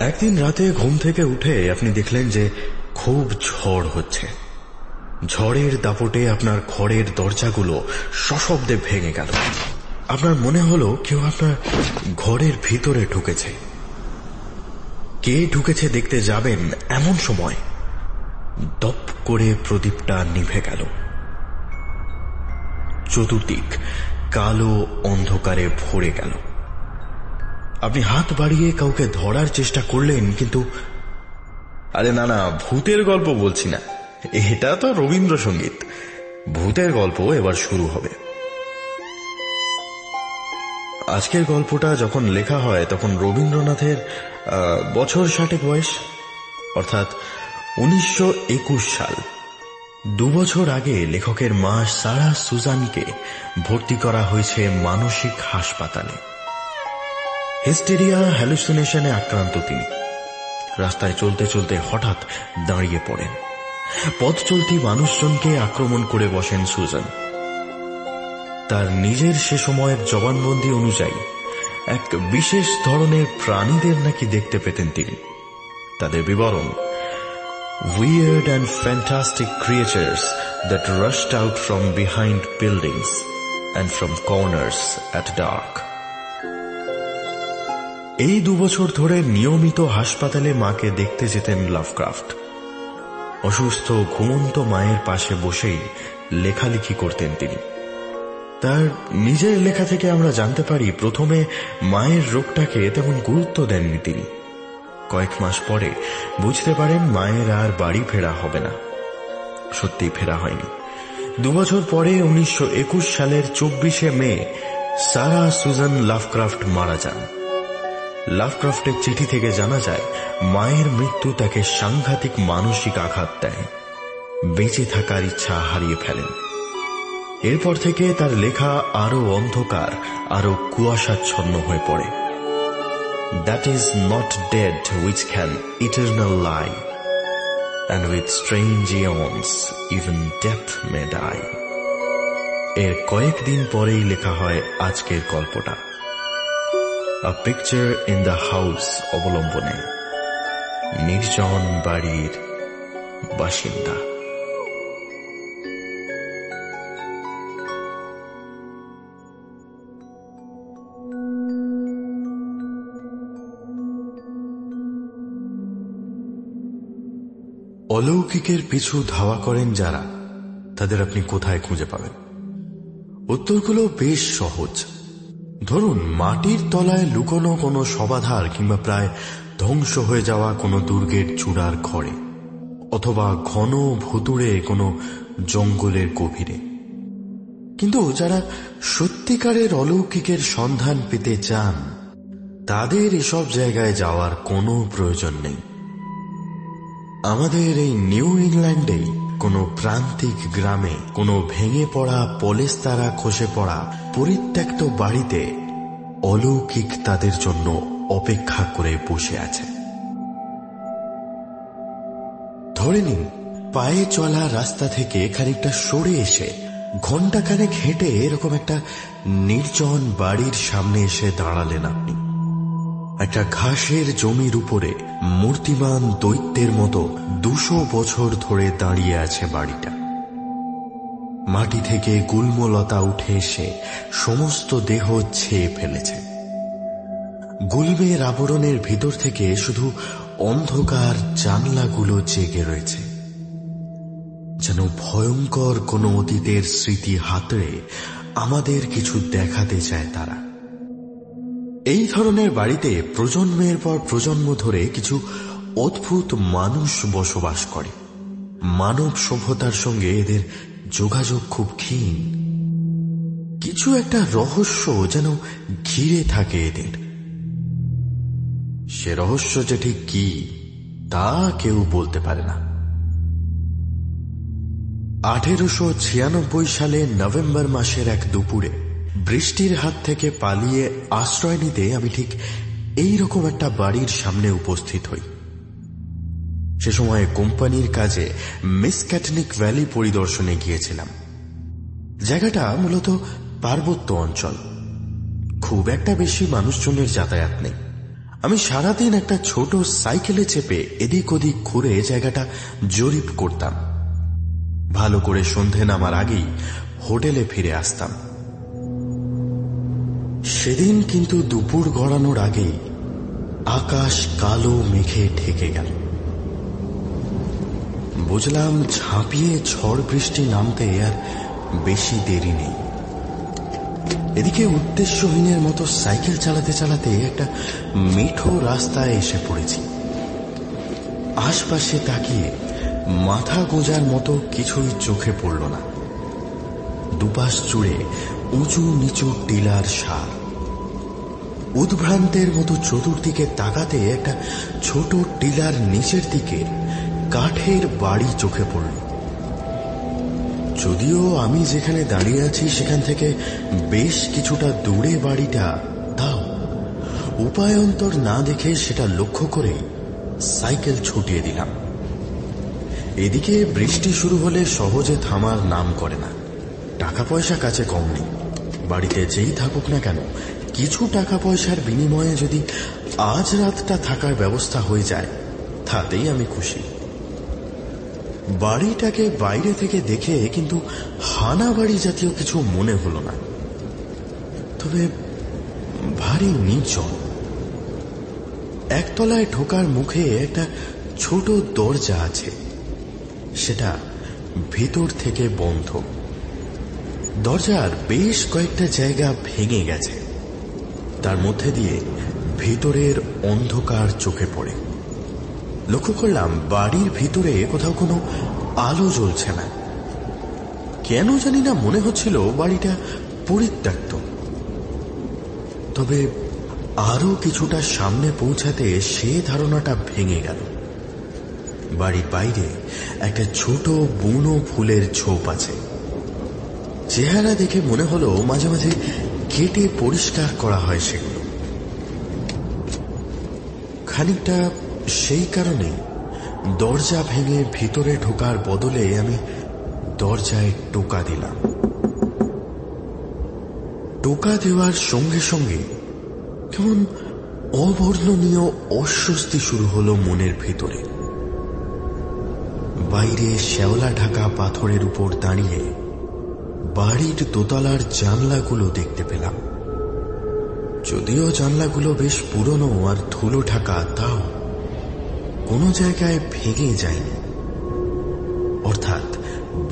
একদিন রাতে ঘুম থেকে উঠে আপনি দেখলেন যে খুব ঝড় হচ্ছে। ঝড়ের দাপটে আপনার ঘরের দরজাগুলো সশব্দে ভেঙে গেল। আপনার মনে হলো কেউ আপনার ঘরের ভিতরে ঢুকেছে। কে ঢুকেছে দেখতে যাবেন এমন সময় দপ করে প্রদীপটা নিভে গেল। চতুর্দিক কালো অন্ধকারে ভরে গেল। আপনি হাত বাড়িয়ে কাউকে ধরার চেষ্টা করলেন, কিন্তু আরে না না, ভূতের গল্প বলছি না, এটা তো রবীন্দ্রসঙ্গীত। ভূতের গল্প এবার শুরু হবে। আজকের গল্পটা যখন লেখা হয় তখন রবীন্দ্রনাথের বছর 60 বয়স, অর্থাৎ 1921 সাল। 2 বছর আগে লেখকের মা সারা সুজানকে ভর্তি করা হয়েছে মানসিক হাসপাতালে। হিস্টেরিয়া হ্যালুসিনেশনে আক্রান্ত তিনি। রাস্তায় চলতে চলতে হঠাৎ দাঁড়িয়ে পড়েন। পথ চলতি মানুষজনকে আক্রমণ করে বসেন সুজান। তার নিজের সে সময়ের জবানবন্দি অনুযায়ী এক বিশেষ ধরনের প্রাণীদের নাকি দেখতে পেতেন তিনি। তাদের বিবরণ: weird and fantastic creatures that rushed out from behind buildings and from corners at dark. এই 2 বছর ধরে নিয়মিত হাসপাতালে মাকে দেখতে যেতেন লাভক্রাফট। অসুস্থ ঘুমন্ত মায়ের পাশে বসেই লেখালেখি করতেন তিনি। তার নিজের লেখা থেকে আমরা জানতে পারি প্রথমে মায়ের রোগটাকে তেমন গুরুত্ব দেননি তিনি। কয়েক মাস পরে বুঝতে পারেন মায়ের আর বাড়ি ফেরা হবে না। সত্যি ফেরা হয়নি। 2 বছর পরে 1921 সালের 24শে মে সারা সুজান লাভক্রাফট মারা যান। লাভক্রাফটের চিঠি থেকে জানা যায় মায়ের মৃত্যু তাকে সাংঘাতিক মানসিক আঘাত দেয়। বেঁচে থাকার ইচ্ছা হারিয়ে ফেলেন। এরপর থেকে তার লেখা আরো অন্ধকার, আরো কুয়াশাচ্ছন্ন হয়ে পড়ে। That is not dead which can eternal lie, and with strange eons even death may die. এর কয়েকদিন পরেই লেখা হয় আজকের গল্পটা। A picture in the house অবলম্বনে নির্জন বাড়ির বাসিন্দা। অলৌকিকের পিছু ধাওয়া করেন যারা, তাদের আপনি কোথায় খুঁজে পাবেন? উত্তরগুলো বেশ সহজ। ধরুন মাটির তলায় লুকোনো কোনো শবাধার কিংবা প্রায় ধ্বংস হয়ে যাওয়া কোনো দুর্গের চূড়ার ঘরে, অথবা ঘন ভুতুড়ে কোনো জঙ্গলের গভীরে। কিন্তু যারা সত্যিকারের অলৌকিকের সন্ধান পেতে চান তাদের এসব জায়গায় যাওয়ার কোনো প্রয়োজন নেই। আমাদের এই নিউ ইংল্যান্ডেই কোনো প্রান্তিক গ্রামে কোনো ভেঙে পড়া পলেস্তারা খসে পড়া পরিত্যক্ত বাড়িতে অলৌকিক তাদের জন্য অপেক্ষা করে বসে আছে। ধরে নিন পায়ে চলা রাস্তা থেকে খানিকটা সরে এসে ঘণ্টাখানেক হেঁটে এরকম একটা নির্জন বাড়ির সামনে এসে দাঁড়ালেন আপনি। একটা ঘাসের জমির উপরে মূর্তিমান দৈত্যের মতো 200 বছর ধরে দাঁড়িয়ে আছে বাড়িটা। মাটি থেকে গুল্মলতা উঠে এসে সমস্ত দেহ ছেয়ে ফেলেছে। গুল্মের আবরণের ভিতর থেকে শুধু অন্ধকার জানলাগুলো জেগে রয়েছে, যেন ভয়ঙ্কর কোনো অতীতের স্মৃতি হাতড়ে আমাদের কিছু দেখাতে চায় তারা। এই ধরনের বাড়িতে প্রজন্মের পর প্রজন্ম ধরে কিছু অদ্ভুত মানুষ বসবাস করে। মানব সভ্যতার সঙ্গে এদের যোগাযোগ খুব ক্ষীণ। কিছু একটা রহস্য যেন ঘিরে থাকে এদের। সে রহস্য যে ঠিক কি তা কেউ বলতে পারে না। 1896 সালে নভেম্বর মাসের এক দুপুরে বৃষ্টির হাত থেকে পালিয়ে আশ্রয় নিতে আমি ঠিক এইরকম একটা বাড়ির সামনে উপস্থিত হই। সে সময় কোম্পানির কাজে মিসক্যাটনিক ভ্যালি পরিদর্শনে গিয়েছিলাম। জায়গাটা মূলত পার্বত্য অঞ্চল, খুব একটা বেশি মানুষজনের যাতায়াত নেই। আমি সারাদিন একটা ছোট সাইকেলে চেপে এদিক ওদিক ঘুরে জায়গাটা জরিপ করতাম। ভালো করে সন্ধে নামার আগেই হোটেলে ফিরে আসতাম। সেদিন কিন্তু দুপুর গড়ানোর আগেই আকাশ কালো মেঘে ঢেকে গেল। বুঝলাম ঝাঁপিয়ে ঝড় বৃষ্টি নামতে আর বেশি দেরি নেই। এদিকে উদ্দেশ্যহীনের মতো সাইকেল চালাতে চালাতে একটা মিঠো রাস্তায় এসে পড়েছি। আশপাশে তাকিয়ে মাথা গোঁজার মতো কিছুই চোখে পড়ল না। দুপাশ জুড়ে উঁচু নিচু টিলার সার। উদ্ভ্রান্তের মতো চতুর্দিকে তাকাতে একটা ছোট টিলার নিচের দিকে কাঠের বাড়ি চোখে পড়ল। যদিও আমি যেখানে দাঁড়িয়ে আছি সেখান থেকে বেশ কিছুটা দূরে বাড়িটা, তাও উপায়ন্তর না দেখে সেটা লক্ষ্য করে সাইকেল ছুটিয়ে দিলাম। এদিকে বৃষ্টি শুরু হলে সহজে থামার নাম করে না। টাকা পয়সা কাছে কম নেই। বাড়িতে যেই থাকুক না কেন, কিছু টাকা পয়সার বিনিময়ে যদি আজ রাতটা থাকার ব্যবস্থা হয়ে যায় তাতেই আমি খুশি। বাড়িটাকে বাইরে থেকে দেখে কিন্তু হানা বাড়ি জাতীয় কিছু মনে হলো না, তবে ভারী নির্জন। একতলায় ঢোকার মুখে একটা ছোট দরজা আছে, সেটা ভিতর থেকে বন্ধ। দরজার বেশ কয়েকটা জায়গা ভেঙে গেছে, তার মধ্যে দিয়ে ভিতরের অন্ধকার চোখে পড়ে। লক্ষ্য করলাম বাড়ির ভিতরে কোথাও কোনো আলো জ্বলছে না। কেন জানি না মনে হচ্ছিল বাড়িটা পরিত্যক্ত। তবে আরো কিছুটা সামনে পৌঁছাতে সে ধারণাটা ভেঙে গেল। বাড়ির বাইরে একটা ছোট বুনো ফুলের ঝোপ আছে। চেহারা দেখে মনে হলো মাঝে মাঝে কেটে পরিষ্কার করা হয় সেগুলো। খানিকটা সেই কারণে দরজা ভেঙে ভিতরে ঢোকার বদলে আমি দরজায় টোকা দিলাম। টোকা দেওয়ার সঙ্গে সঙ্গে কেমন অবর্ণনীয় অস্বস্তি শুরু হলো মনের ভিতরে। বাইরে শ্যাওলা ঢাকা পাথরের উপর দাঁড়িয়ে বাড়ির দোতলার জানলাগুলো দেখতে পেলাম। যদিও জানলাগুলো বেশ পুরনো আর ধুলো ঢাকা, তাও কোনো জায়গায় ভেঙে যায়নি। অর্থাৎ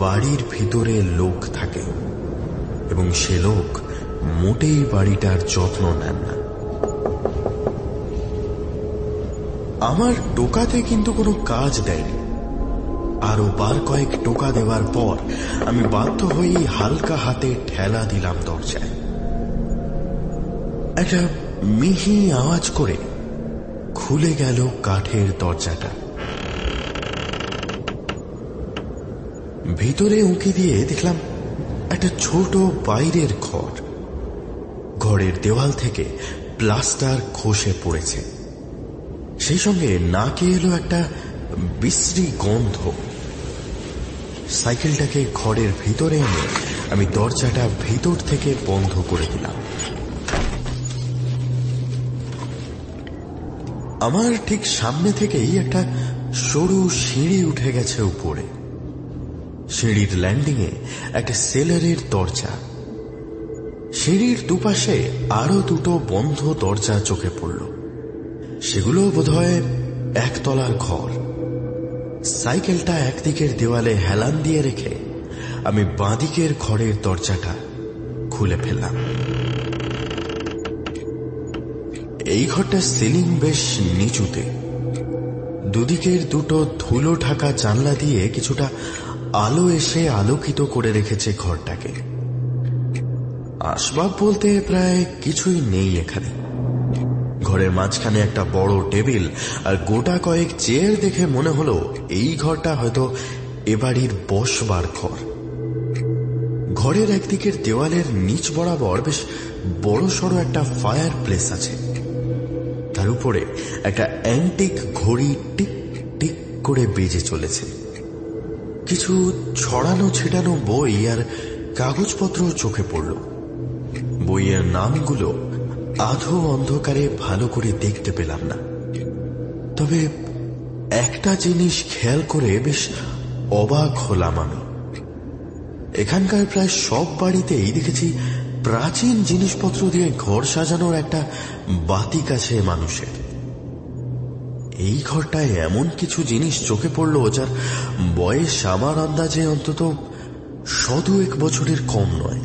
বাড়ির ভিতরে লোক থাকে এবং সে লোক মোটেই বাড়িটার যত্ন নেন না। আমার টোকাতে কিন্তু কোনো কাজ দেয়নি। আরো বার কয়েক টোকা দেওয়ার পর আমি বাধ্য হয়েই হালকা হাতে ঠেলা দিলাম দরজায়। একটা মিহি আওয়াজ করে খুলে গেল কাঠের দরজাটা। ভিতরে উঁকি দিয়ে দেখলাম একটা ছোট বাইরের ঘর। ঘরের দেওয়াল থেকে প্লাস্টার খসে পড়েছে, সেই সঙ্গে নাকে এলো একটা বিশ্রী গন্ধ। সাইকেলটাকে ঘরের ভিতরে এনে আমি দরজাটা ভিতর থেকে বন্ধ করে দিলাম। আমার ঠিক সামনে থেকেই একটা সরু সিঁড়ি উঠে গেছে উপরে। সিঁড়ির ল্যান্ডিংয়ে একটা সেলারের দরজা। সিঁড়ির দুপাশে আরো দুটো বন্ধ দরজা চোখে পড়ল। সেগুলো বোধহয় একতলার ঘর। সাইকেলটা একদিকের দেওয়ালে হেলান দিয়ে রেখে আমি বাঁদিকের ঘরের দরজাটা খুলে ফেললাম। এই ঘরটার সিলিং বেশ নিচুতে। দুদিকের দুটো ধুলো ঢাকা জানলা দিয়ে কিছুটা আলো এসে আলোকিত করে রেখেছে ঘরটাকে। আসবাব বলতে প্রায় কিছুই নেই এখানে। ঘরের মাঝখানে একটা বড় টেবিল আর গোটা কয়েক চেয়ার দেখে মনে হলো এই ঘরটা হয়তো এ বাড়ির বসবার ঘর। ঘরের একদিকের দেওয়ালের নিচ বরাবর বেশ বড় সড়ো একটা ফায়ার প্লেস আছে। তার উপরে একটা অ্যান্টিক ঘড়ি টিক টিক করে বেজে চলেছে। কিছু ছড়ানো ছিটানো বই আর কাগজপত্র চোখে পড়ল। বইয়ের নামগুলো আধো অন্ধকারে ভালো করে দেখতে পেলাম না। তবে একটা জিনিস খেয়াল করে বেশ অবাক হলাম আমি। এখানকার প্রায় সব বাড়িতেই দেখেছি প্রাচীন জিনিসপত্র দিয়ে ঘর সাজানোর একটা বাতিক আছে মানুষের। এই ঘরটায় এমন কিছু জিনিস চোখে পড়ল যার বয়স আমার আন্দাজে অন্তত 100 বছরের কম নয়।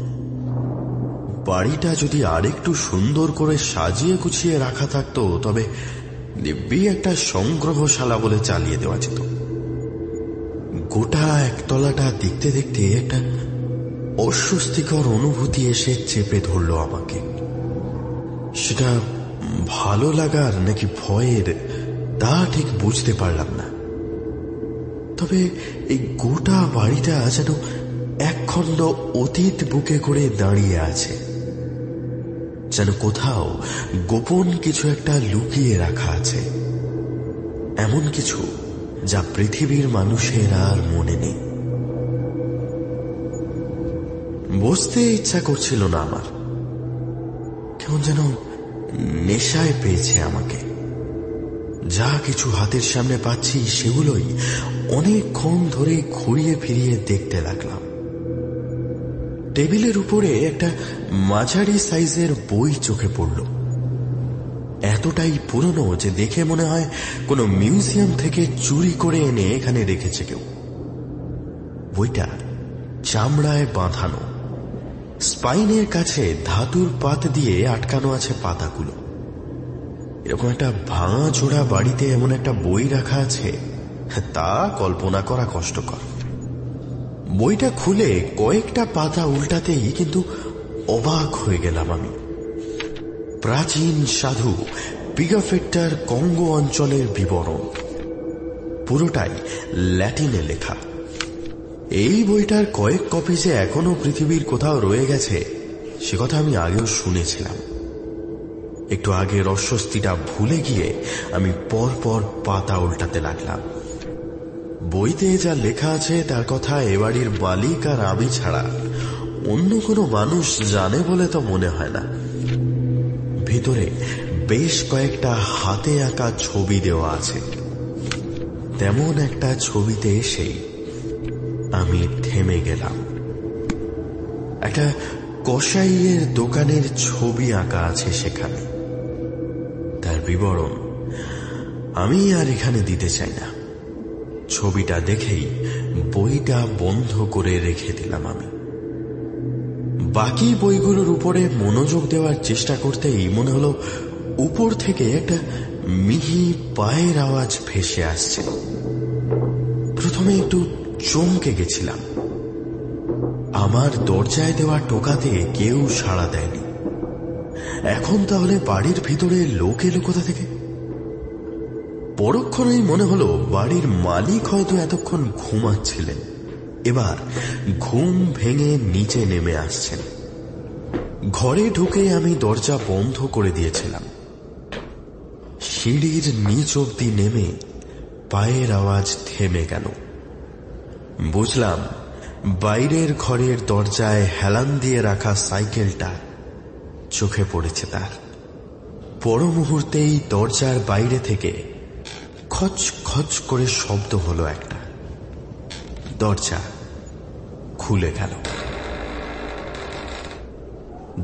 বাড়িটা যদি আরেকটু সুন্দর করে সাজিয়ে গুছিয়ে রাখা থাকতো তবে দিব্যি একটা সংগ্রহশালা বলে চালিয়ে দেওয়া যেত। গোটা একতলাটা দেখতে দেখতে একটা অস্বস্তিকর অনুভূতি এসে চেপে ধরল আমাকে। সেটা ভালো লাগার নাকি ভয়ের তা ঠিক বুঝতে পারলাম না। তবে এই গোটা বাড়িটা যেন একখণ্ড অতীত বুকে করে দাঁড়িয়ে আছে, যেন কোথাও গোপন কিছু একটা লুকিয়ে রাখা আছে, এমন কিছু যা পৃথিবীর মানুষের আর মনে নেই। বসতে ইচ্ছা করছিল না আমার, কেমন যেন নেশায় পেয়েছে আমাকে। যা কিছু হাতের সামনে পাচ্ছি সেগুলোই অনেকক্ষণ ধরে ঘুরিয়ে ফিরিয়ে দেখতে লাগলাম। টেবিলের উপরে একটা মাঝারি সাইজের বই চোখে পড়ল। এতটাই পুরনো যে দেখে মনে হয় কোনো মিউজিয়াম থেকে চুরি করে এনে এখানে রেখেছে কেউ। বইটা চামড়ায় বাঁধানো, স্পাইনের কাছে ধাতুর পাত দিয়ে আটকানো আছে পাতাগুলো। এরকম একটা ভাঙা চোরা বাড়িতে এমন একটা বই রাখা আছে তা কল্পনা করা কষ্টকর। বইটা খুলে কয়েকটা পাতা উল্টাতেই কিন্তু অবাক হয়ে গেলাম আমি। প্রাচীন সাধু পিগাফেট্টার কঙ্গো অঞ্চলের বিবরণ, পুরোটাই ল্যাটিনে লেখা। এই বইটার কয়েক কপি যে এখনো পৃথিবীর কোথাও রয়ে গেছে সে কথা আমি আগেও শুনেছিলাম। একটু আগের অস্বস্তিটা ভুলে গিয়ে আমি পরপর পাতা উল্টাতে লাগলাম। বইতে যা লেখা আছে তার কথা এ বাড়ির মালিক আর আমি ছাড়া অন্য কোনো মানুষ জানে বলে তো মনে হয় না। ভিতরে বেশ কয়েকটা হাতে আঁকা ছবি দেওয়া আছে। তেমন একটা ছবিতে এসেই আমি থেমে গেলাম। একটা কসাইয়ের দোকানের ছবি আঁকা আছে সেখানে। তার বিবরণ আমি আর এখানে দিতে চাই না। ছবিটা দেখেই বইটা বন্ধ করে রেখে দিলাম আমি। বাকি বইগুলোর উপরে মনোযোগ দেওয়ার চেষ্টা করতেই মনে হলো উপর থেকে একটা মিহি পায়ের আওয়াজ ভেসে আসছে। প্রথমে একটু চমকে গেছিলাম। আমার দরজায় দেওয়া টোকাতে কেউ সাড়া দেয়নি। এখন তাহলে বাড়ির ভিতরে লোক এলো কোথা থেকে? পরক্ষণেই মনে হলো বাড়ির মালিক হয়তো এতক্ষণ ঘুমাচ্ছিলেন, এবার ঘুম ভেঙে নিচে নেমে আসছেন। ঘরে ঢুকে আমি দরজা বন্ধ করে দিয়েছিলাম। সিঁড়ির নিচ অব্দি নেমে পায়ের আওয়াজ থেমে গেল। বুঝলাম বাইরের ঘরের দরজায় হেলান দিয়ে রাখা সাইকেলটা চোখে পড়েছে তার। পর মুহূর্তেই দরজার বাইরে থেকে খচ খচ করে শব্দ হলো একটা। দরজা খুলে গেল।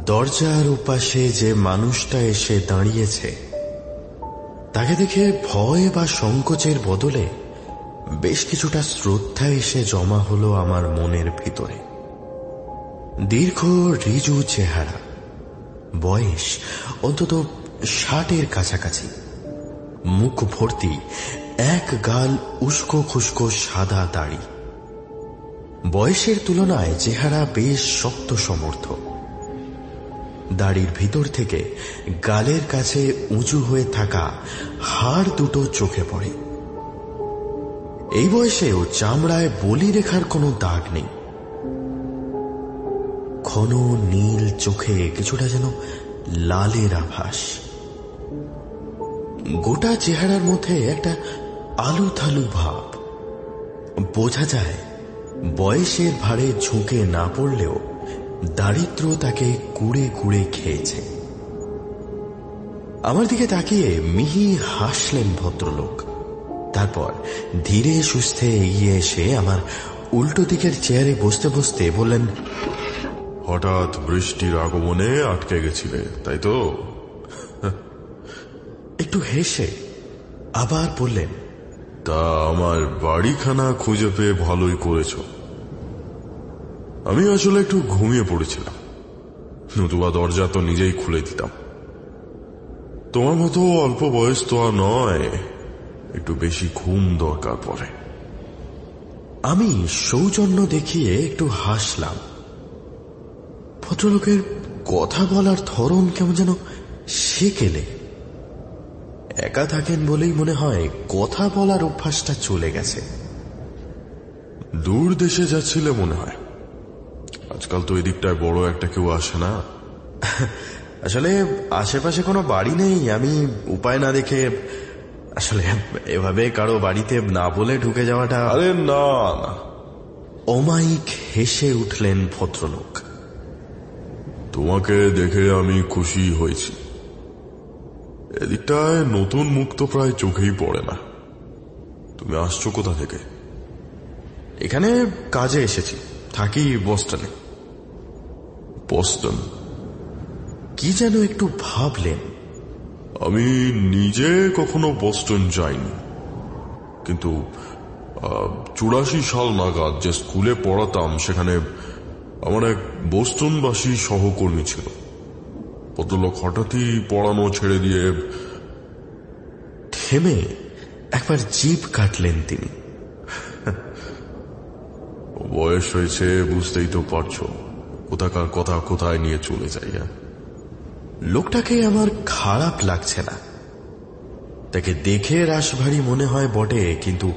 দরজার ওপাশে যে মানুষটা এসে দাঁড়িয়েছে তাকে দেখে ভয় বা সংকোচের বদলে বেশ কিছুটা শ্রদ্ধা এসে জমা হলো আমার মনের ভিতরে। দীর্ঘ রিজু চেহারা, বয়স অন্তত 60-এর কাছাকাছি, মুখ ভর্তি এক গাল উস্কো খুস্কো সাদা দাড়ি। বয়সের তুলনায় চেহারা বেশ শক্ত সমর্থ। দাড়ির ভিতর থেকে গালের কাছে উঁচু হয়ে থাকা হাড় দুটো চোখে পড়ে। এই বয়সেও চামড়ায় বলি রেখার কোনো দাগ নেই। ঘন নীল চোখে কিছুটা যেন লালের আভাস। গোটা চেহারার মধ্যে একটা আলু থালু ভাব। বোঝা যায় বয়সের ভারে ঝুঁকে না পড়লেও দারিদ্র্য তাকে কুড়ে কুড়ে খেয়েছে। আমার দিকে তাকিয়ে মিহি হাসলেন ভদ্রলোক। তারপর ধীরে সুস্থে এগিয়ে এসে আমার উল্টো দিকের চেয়ারে বসতে বসতে বললেন, হঠাৎ বৃষ্টির আগমনে আটকে গেছিলে, তাই তো? একটু হেসে আবার বললেন, তা আমার বাড়িখানা খুঁজে পেয়ে ভালোই করেছ। আমি আসলে একটু ঘুমিয়ে পড়েছিলাম, নতুবা দরজা তো নিজেই খুলে দিতাম। তোমার মতো অল্প বয়স তো আর নয়, একটু বেশি ঘুম দরকার পড়ে। আমি সৌজন্য দেখিয়ে একটু হাসলাম। ভদ্রলোকের কথা বলার ধরন কেমন যেন সেকেলে। একা থাকেন বলেই মনে হয় কথা বলার অভ্যাসটা চলে গেছে। দূর দেশে যাচ্ছিলে মনে হয়। আজকাল তো এদিকটায় বড় একটা কেউ আসে না। আসলে আশেপাশে কোনো বাড়ি নেই, আমি উপায় না দেখে আসলে এভাবে কারো বাড়িতে না বলে ঢুকে যাওয়াটা। আরে না না, অমায়িক হেসে উঠলেন ভদ্রলোক। তোমাকে দেখে আমি খুশি হয়েছি। এদিকটায় নতুন মুখ তো প্রায় চোখেই পড়ে না। তুমি আসছো কোথা থেকে? এখানে কাজে এসেছি, থাকি বস্টনে। বস্টন? কি যেন একটু ভাবলেন। আমি নিজে কখনো বস্টন যাইনি, কিন্তু 84 সাল নাগাদ যে স্কুলে পড়াতাম সেখানে আমার এক বোস্টনবাসী সহকর্মী ছিল। ভদ্রলোক হঠাৎই পড়ানো ছেড়ে দিয়ে থেমে একবার জিভ কাটলেন তিনি। বয়স হয়েছে, বুঝতেই তো পারছো কোথাকার কথা কোথায় নিয়ে চলে যাই। লোকটাকে আমার খারাপ লাগছে না, তাকে দেখে রাশভারী মনে হয় বটে, কিন্তু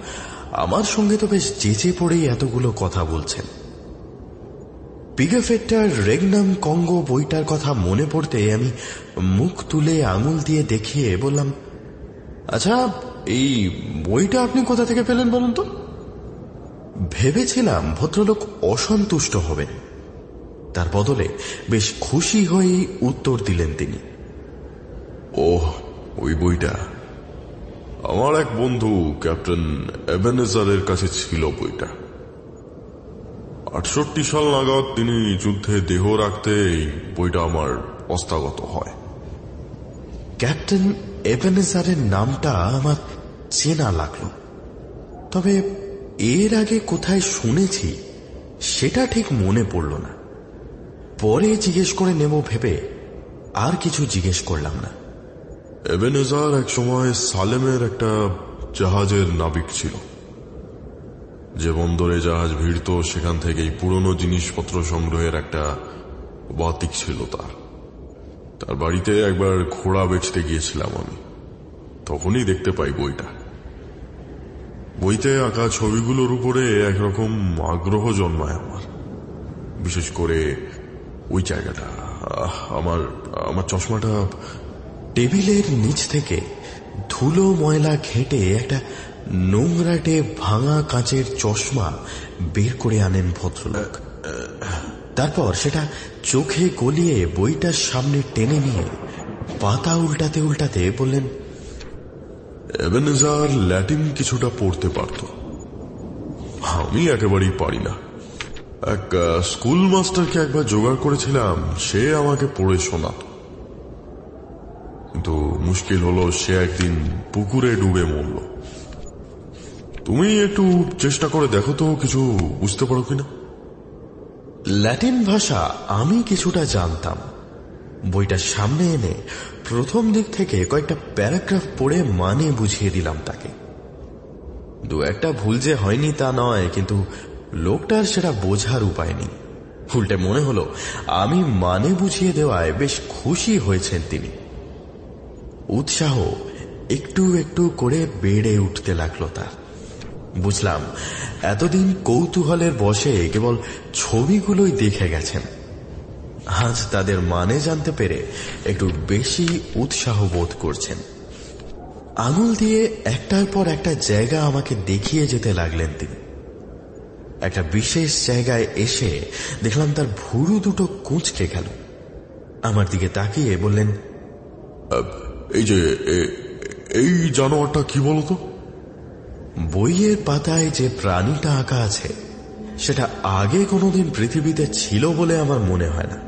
আমার সঙ্গে তো বেশ চেঁচে পড়েই এতগুলো কথা বলছেন। পিগাফেটটার রেগনাম কঙ্গো বইটার কথা মনে পড়তে আমি মুখ তুলে আঙুল দিয়ে দেখিয়ে বললাম, আচ্ছা, এই বইটা আপনি কোথা থেকে পেলেন বলুন তো? ভেবেছিলাম ভদ্রলোক অসন্তুষ্ট হবেন, তার বদলে বেশ খুশি হয়েই উত্তর দিলেন তিনি, ওহ, ওই বইটা আমার এক বন্ধু ক্যাপ্টেন এবেনেজারের কাছে ছিল। বইটা 68 সাল নাগাদ তিনি যুদ্ধে দেহ রাখতে এই বইটা আমার হস্তগত হয়। ক্যাপ্টেন এবেনেজারের নামটা আমার চেনা লাগলো, তবে এর আগে কোথায় শুনেছি সেটা ঠিক মনে পড়ল না। পরে জিজ্ঞেস করে নেব ভেবে আর কিছু জিজ্ঞেস করলাম না। এবেনেজার এক সময় সালেমের একটা জাহাজের নাবিক ছিল। যে বন্দরে জাহাজ ভিড়ত সেখান থেকেই পুরনো জিনিসপত্র সংগ্রহের একটা বাতিক ছিল তার বাড়িতে একবার ঘোড়া বেচতে গিয়েছিলাম আমি, তখনই দেখতে পাই বইটা। বইতে আঁকা ছবিগুলোর উপরে একরকম আগ্রহ জন্মায় আমার, বিশেষ করে ওই জায়গাটা। আমার চশমাটা। টেবিলের নিচ থেকে ধুলো ময়লা ঘেঁটে একটা নোংরাটে ভাঙা কাঁচের চশমা বের করে আনেন ভদ্রলোক। তারপর সেটা চোখে গলিয়ে বইটার সামনে টেনে নিয়ে পাতা উল্টাতে উল্টাতে বললেন, এবেনেজার ল্যাটিন কিছুটা পড়তে পারত, আমি একেবারেই পারি না। এক স্কুল মাস্টারকে একবার জোগাড় করেছিলাম, সে আমাকে পড়ে শোনাত, কিন্তু মুশকিল হলো সে একদিন পুকুরে ডুবে মরল। তুমি একটু চেষ্টা করে দেখো তো, কিছু বুঝতে পারো কিনা। ল্যাটিন ভাষা আমি কিছুটা জানতাম। বইটা সামনে এনে প্রথম দিক থেকে কয়েকটা প্যারাগ্রাফ পড়ে মানে বুঝিয়ে দিলাম তাকে। দু একটা ভুল যে হয়নি তা নয়, কিন্তু লোকটার সেটা বোঝার উপায় নেই। উল্টে মনে হলো আমি মানে বুঝিয়ে দেওয়ায় বেশ খুশি হয়েছেন তিনি। উৎসাহ একটু একটু করে বেড়ে উঠতে লাগলো তার। বুঝলাম এতদিন কৌতূহলের বশে কেবল ছবিগুলোই দেখে গেছেন, আজ তাদের মানে জানতে পেরে একটু বেশি উৎসাহ বোধ করছেন। আঙুল দিয়ে একটার পর একটা জায়গা আমাকে দেখিয়ে যেতে লাগলেন তিনি। একটা বিশেষ জায়গায় এসে দেখলাম তার ভুরু দুটো কুঁচকে গেল। আমার দিকে তাকিয়ে বললেন, এই যে এই জানোয়ারটা কি বলতো? বইয়ের পাতায় যে প্রাণীটা আঁকা আছে সেটা আগে কোনোদিন পৃথিবীতে ছিল বলে আমার মনে হয় না।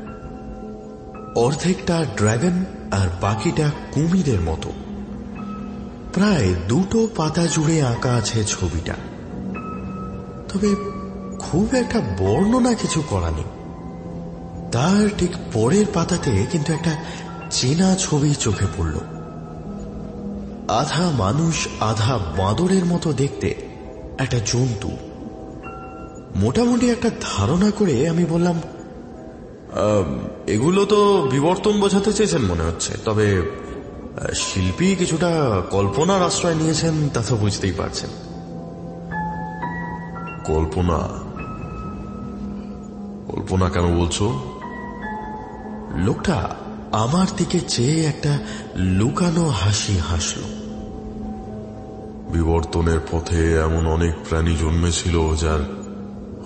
অর্ধেকটা ড্রাগন আর বাকিটা কুমিরের মতো। প্রায় 2 পাতা জুড়ে আঁকা আছে ছবিটা, তবে খুব একটা বর্ণনা কিছু করা নেই। তার ঠিক পরের পাতাতে কিন্তু একটা চেনা ছবি চোখে পড়ল। আধা মানুষ আধা বাঁদরের মতো দেখতে একটা জন্তু। মোটামুটি একটা ধারণা করে আমি বললাম, এগুলো তো বিবর্তন বোঝাতে চেয়েছেন মনে হচ্ছে, তবে শিল্পী কিছুটা কল্পনার আশ্রয় নিয়েছেন তা তো বুঝতেই পারছেন। কল্পনা? কল্পনা কেন বলছো? লোকটা আমার দিকে চেয়ে একটা লুকানো হাসি হাসল। বিবর্তনের পথে এমন অনেক প্রাণী জন্মেছিল যার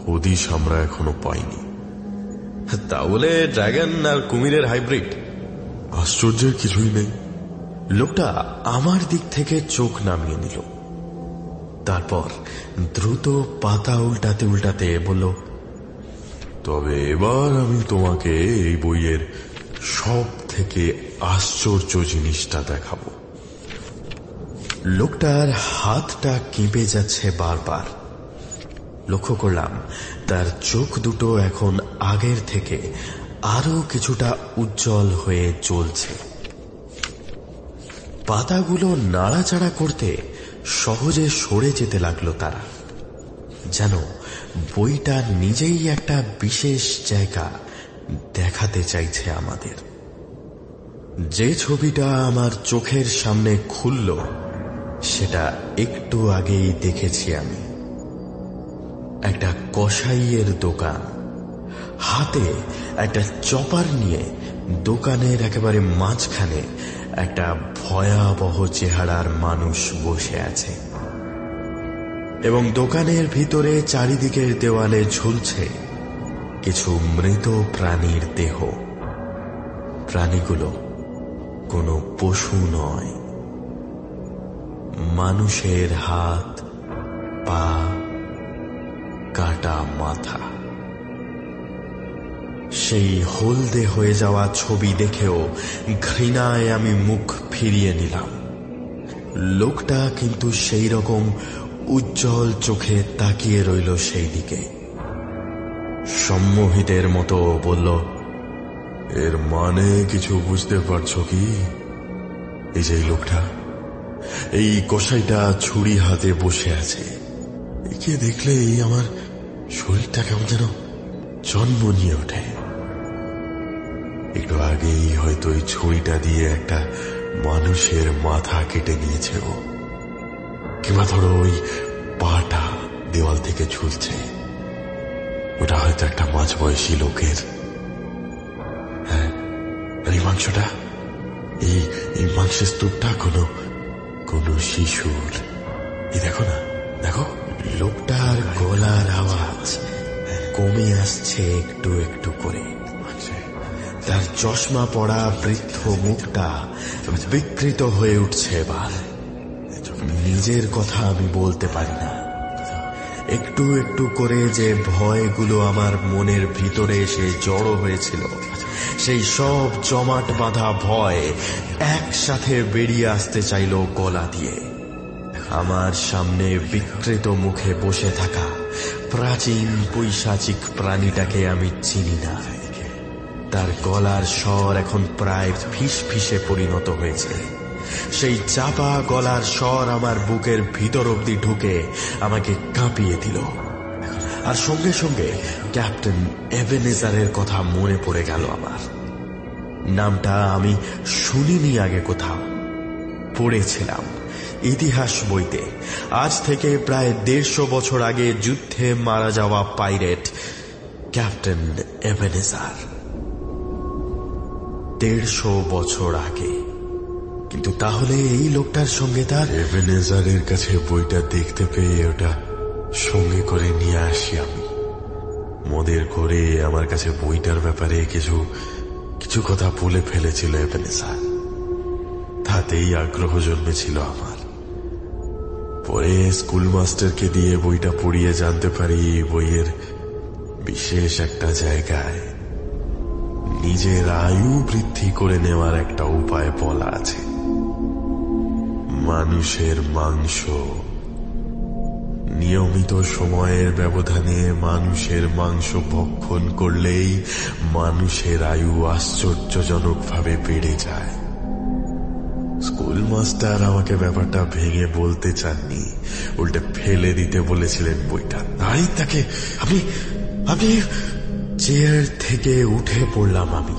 হদিশ আমরা এখনো পাইনি। তাহলে ড্রাগন আর কুমিরের হাইব্রিড? আশ্চর্যের কিছুই নেই। লোকটা আমার দিক থেকে চোখ নামিয়ে নিল, তারপর দ্রুত পাতা উল্টাতে উল্টাতে বলল, তবে এবার আমি তোমাকে এই বইয়ের সব থেকে আশ্চর্য জিনিসটা দেখাবো। লোকটার হাতটা কেঁপে যাচ্ছে বারবার। লক্ষ্য করলাম তার চোখ দুটো এখন আগের থেকে আরো কিছুটা উজ্জ্বল হয়ে জ্বলছে। পাতাগুলো নাড়াচাড়া করতে সহজে সরে যেতে লাগলো তারা, যেন বইটা নিজেই একটা বিশেষ জায়গা দেখাতে চাইছে আমাদের। যে ছবিটা আমার চোখের সামনে খুলল সেটা একটু আগেই দেখেছি আমি। একটা কসাইয়ের দোকান, হাতে একটা চপার নিয়ে দোকানের একেবারে মাঝখানে একটা ভয়াবহ চেহারার মানুষ বসে আছে, এবং দোকানের ভিতরে চারিদিকের দেওয়ালে ঝুলছে কিছু মৃত প্রাণীর দেহ। প্রাণীগুলো কোনো পশু নয়, মানুষের হাত, পা, কাটা মাথা। সেই হলদে হয়ে যাওয়া ছবি দেখেও ঘৃণায় আমি মুখ ফিরিয়ে নিলাম। লোকটা কিন্তু সেই রকম উজ্জ্বল চোখে তাকিয়ে রইল সেই দিকে। সম্মোহিতের মতো বলল, এর মানে কিছু বুঝতে পারছো কি? এই যে লোকটা, এই কসাইটা ছুরি হাতে বসে আছে, একে দেখলেই আমার শরীরটা কেমন যেন জন্ম নিয়ে ওঠে। একটু আগেই হয়তো ওই ছুরিটা দিয়ে একটা মানুষের মাথা কেটে নিয়েছে ও, কিংবা ধরো ওই পাটা দেওয়াল থেকে ঝুলছে, ওটা হয়তো একটা মাঝবয়সী লোকের। হ্যাঁ, আর এই মাংসটা, এই মাংসের স্তূপটা কোনো শিশুর। এই দেখো না, দেখো। লোকটার গলার আওয়াজ কমে আসছে একটু একটু করে। তার চশমা পড়া বৃদ্ধ মুখটা বিকৃত হয়ে উঠছে এবার। নিজের কথা আমি বলতে পারি না। একটু একটু করে যে ভয়গুলো আমার মনের ভিতরে এসে জড়ো হয়েছিল, সেই সব জমাট বাঁধা ভয় একসাথে বেরিয়ে আসতে চাইল গলা দিয়ে। আমার সামনে বিকৃত মুখে বসে থাকা প্রাচীন পৈশাচিক প্রাণীটাকে আমি চিনি না। তার গলার স্বর এখন প্রায় ফিসফিসে পরিণত হয়েছে। সেই চাপা গলার স্বর আমার বুকের ভিতর অব্দি ঢুকে আমাকে কাঁপিয়ে দিল। আর সঙ্গে সঙ্গে ক্যাপ্টেন এবেনেজারের কথা মনে পড়ে গেল আমার। নামটা আমি শুনিনি আগে কোথাও, পড়েছিলাম ইতিহাস বইতে আজ থেকে প্রায় 150 বছর আগে যুদ্ধে মারা যাওয়া পাইরেট ক্যাপ্টেন এবেনেজার। 150 বছর আগে। কিন্তু তাহলে এই লোকটার সঙ্গে তার... এবেনেজারের কাছে বইটা দেখতে পেয়ে ওটা সঙ্গে করে নিয়ে আসি আমি। মদের করে আমার কাছে বইটার ব্যাপারে কিছু কথা বলে ফেলেছিল এবেনেজার। তা পড়াতেই আগ্রহ জন্মেছিল আমার। পরে স্কুল মাস্টারকে দিয়ে বইটা পড়িয়ে জানতে পারি বইয়ের বিশেষ একটা জায়গায় নিজের আয়ু বৃদ্ধি করে নেওয়ার একটা উপায় বলা আছে। মানুষের মাংস, নিয়মিত সময়ের ব্যবধানে মানুষের মাংস ভক্ষণ করলেই মানুষের আয়ু আশ্চর্যজনকভাবে বেড়ে যায়। স্কুল মাস্টার আমাকে ব্যাপারটা ভেঙে বলতে চাননি, উল্টে ফেলে দিতে বলেছিলেন বইটা। তাই তাকে আমি চেয়ার থেকে উঠে পড়লাম। আমি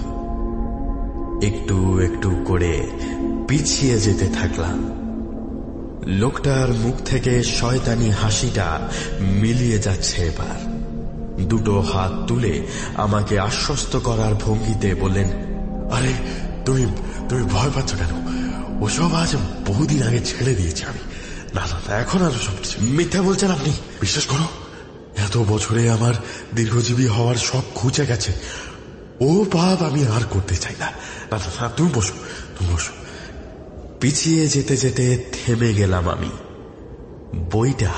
একটু একটু করে পিছিয়ে যেতে থাকলাম। লোকটার মুখ থেকে শয়তানি হাসিটা মিলিয়ে যাচ্ছে। এবার দুটো হাত তুলে আমাকে আশ্বস্ত করার ভঙ্গিতে বললেন, আরে তুমি ভয় পাচ্ছ কেন? ওসব আজ বহুদিন আগে ছেড়ে দিয়েছি আমি। না না, এখন আর সব মিথ্যা বলছেন আপনি। বিশ্বাস করো, এত বছরে আমার দীর্ঘজীবী হওয়ার সব ঘুচে গেছে। ও পাপ আমি আর করতে চাই না। না না, তুমি বসো। পিছিয়ে যেতে যেতে থেমে গেলাম আমি। বইটা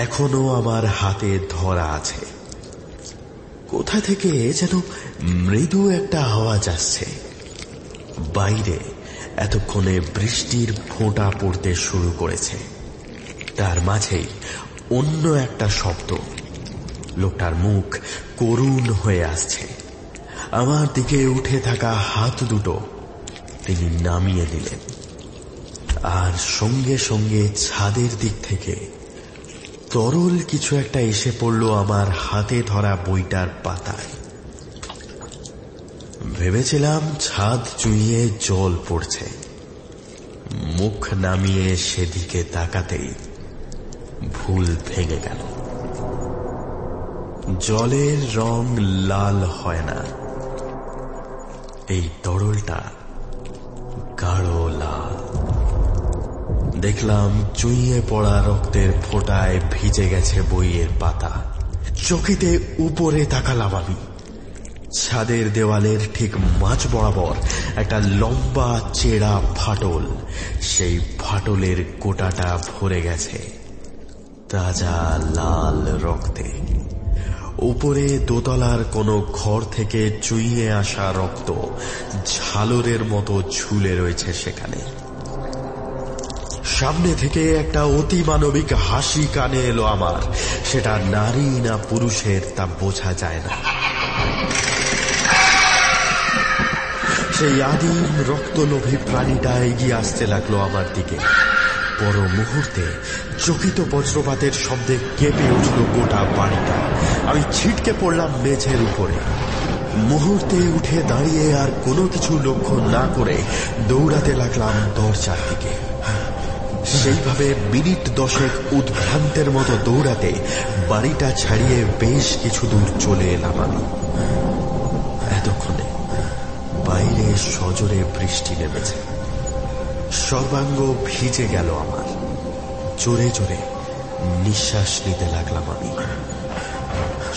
এখনো আমার হাতে ধরা আছে। কোথা থেকে যেন মৃদু একটা আওয়াজ আসছে। বাইরে এতক্ষণে বৃষ্টির ফোঁটা পড়তে শুরু করেছে। তার মাঝেই অন্য একটা শব্দ। লোকটার মুখ করুণ হয়ে আসছে। আমার দিকে উঠে থাকা হাত দুটো তিনি নামিয়ে দিলেন, আর সঙ্গে সঙ্গে ছাদের দিক থেকে তরল কিছু একটা এসে পড়ল আমার হাতে ধরা বইটার পাতায়। ভেবেছিলাম ছাদ চুইয়ে জল পড়ছে। মুখ নামিয়ে সেদিকে তাকাতেই ভুল ভেঙে গেল। জলের রং লাল হয় না, এই তরলটা গাঢ় লাল। দেখলাম চুইয়ে পড়া রক্তের ফোঁটায় ভিজে গেছে বইয়ের পাতা। চকিতে উপরে তাকালাম আমি। ছাদের দেওয়ালের ঠিক মাঝ বরাবর একটা লম্বা চেরা ফাটল। সেই ফাটলের গোটাটা ভরে গেছে তাজা লাল রক্তে। উপরে দোতলার কোনো ঘর থেকে চুইয়ে আসা রক্ত ঝালরের মতো ঝুলে রয়েছে সেখানে। সামনে থেকে একটা অতিমানবিক হাসি কানে এলো আমার। সেটা নারী না পুরুষের তা বোঝা যায় না। সেই আদিম রক্তলোভী প্রাণীটা এগিয়ে আসতে লাগলো আমার দিকে। পর মুহূর্তে চকিত বজ্রপাতের শব্দে কেঁপে উঠল গোটা বাড়িটা। আমি ছিটকে পড়লাম মেঝের উপরে। মুহূর্তে উঠে দাঁড়িয়ে আর কোনো কিছু লক্ষ্য না করে দৌড়াতে লাগলাম দরজার দিকে। সেইভাবে মিনিট 10 উদ্ভ্রান্তের মতো দৌড়াতে বাড়িটা ছাড়িয়ে বেশ কিছু দূর চলে এলাম আমি। এতক্ষণে বাইরে সজোরে বৃষ্টি নেমেছে। সর্বাঙ্গ ভিজে গেল আমার। জোরে জোরে নিঃশ্বাস নিতে লাগলাম আমি।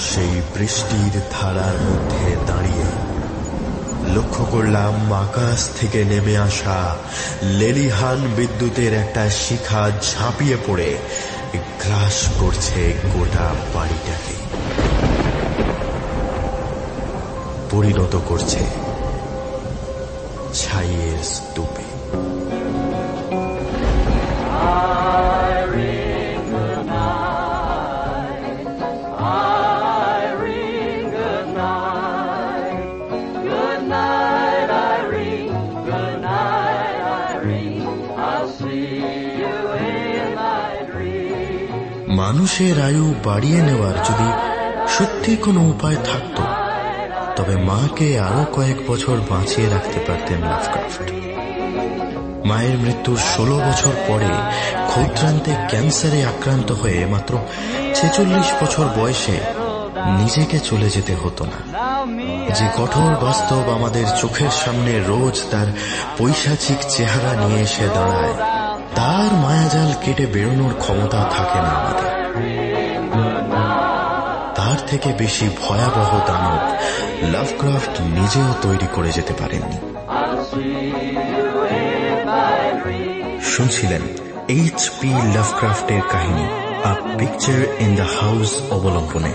সেই বৃষ্টির ধারার মধ্যে দাঁড়িয়ে লক্ষ্য করলাম আকাশ থেকে নেমে আসা লেলিহান বিদ্যুতের একটা শিখা ঝাঁপিয়ে পড়ে গ্রাস করছে গোটা বাড়িটাকে, পরিণত করছে ছাইয়ের স্তূপে। মানুষের আয়ু বাড়িয়ে নেওয়ার যদি সত্যি কোনো উপায় থাকত, তবে মাকে আরো কয়েক বছর বাঁচিয়ে রাখতে পারতেন লাভক্রাফট। মায়ের মৃত্যুর 16 বছর পরে ক্ষুদ্রান্তে ক্যান্সারে আক্রান্ত হয়ে মাত্র 46 বছর বয়সে নিজেকে চলে যেতে হতো না। যে কঠোর বাস্তব আমাদের চোখের সামনে রোজ তার পৈশাচিক চেহারা নিয়ে এসে দাঁড়ায়, তার মায়াজাল কেটে বেরোনোর ক্ষমতা থাকে না আমাদের। তার থেকে বেশি ভয়াবহ দানব লাভক্রাফট নিজেও তৈরি করে যেতে পারেননি। শুনছিলেন H.P. লাভক্রাফটের কাহিনী আ পিকচার ইন দ্য হাউস অবলম্বনে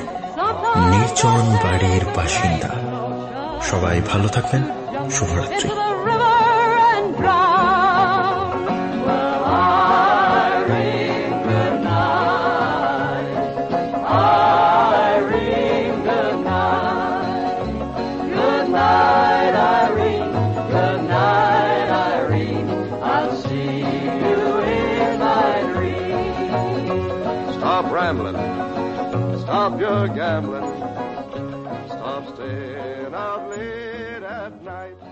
নির্জন বাড়ির বাসিন্দা। সবাই ভালো থাকবেন। শুভরাত্রি। Stop rambling, stop your gambling, stop staying out late at night.